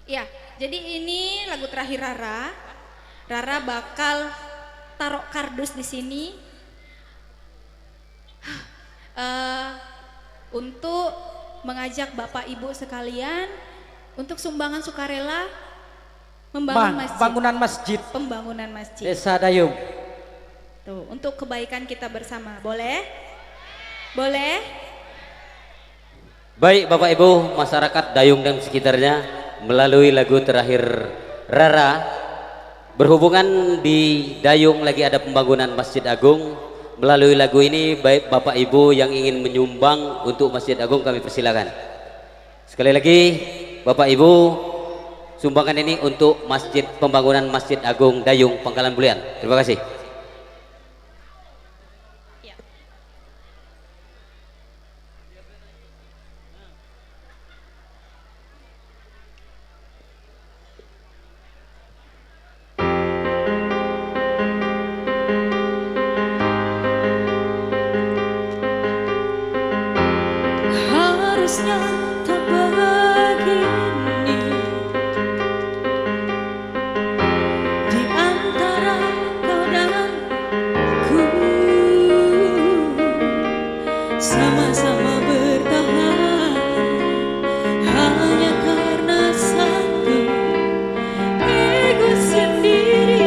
Ya, jadi ini lagu terakhir Rara. Rara bakal taruh kardus di sini untuk mengajak Bapak Ibu sekalian untuk sumbangan sukarela membangun masjid. Bangunan masjid. Pembangunan masjid. Desa Dayung. Tuh, untuk kebaikan kita bersama. Boleh? Boleh? Baik Bapak Ibu, masyarakat Dayung dan sekitarnya, melalui lagu terakhir Rara, berhubungan di Dayung lagi ada pembangunan Masjid Agung. Melalui lagu ini, baik Bapak Ibu yang ingin menyumbang untuk Masjid Agung, kami persilakan. Sekali lagi Bapak Ibu, sumbangan ini untuk pembangunan Masjid Agung Dayung Pangkalan Bulian. Terima kasih. Harusnya tak begini di antara kau dan ku, sama-sama bertahan hanya karena satu ego sendiri.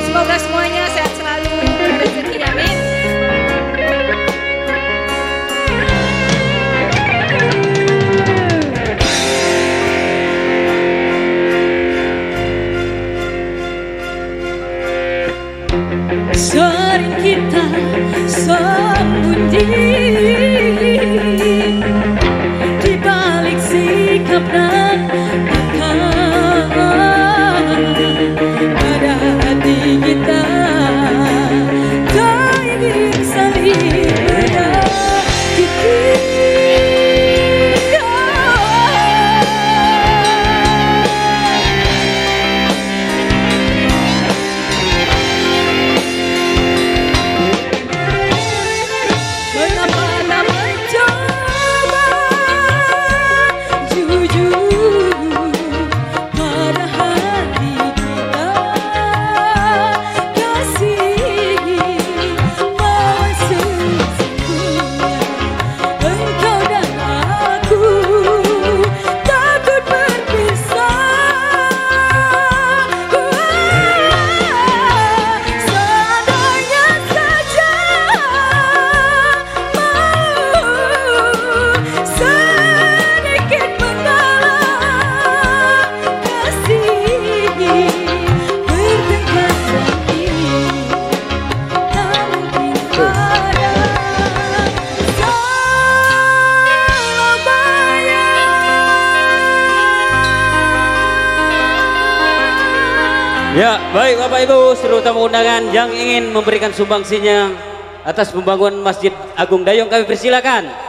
Semoga semuanya sehat selalu, rezeki, amin. Sering kita sembunyi di balik sikap dan pada hati kita, tak ingin saling menyakiti. Mengapa tak mencoba jujur pada hati kita, kasih bahwa sesungguhnya engkau dan aku takut berpisah. Seandainya saja sedikit mengalah, kasih bertengkar lagi tak mungkin ada selamanya. Ya, baik Bapak Ibu, seluruh tamu undangan yang ingin memberikan sumbangsinya atas pembangunan Masjid Agung Dayung kami persilakan.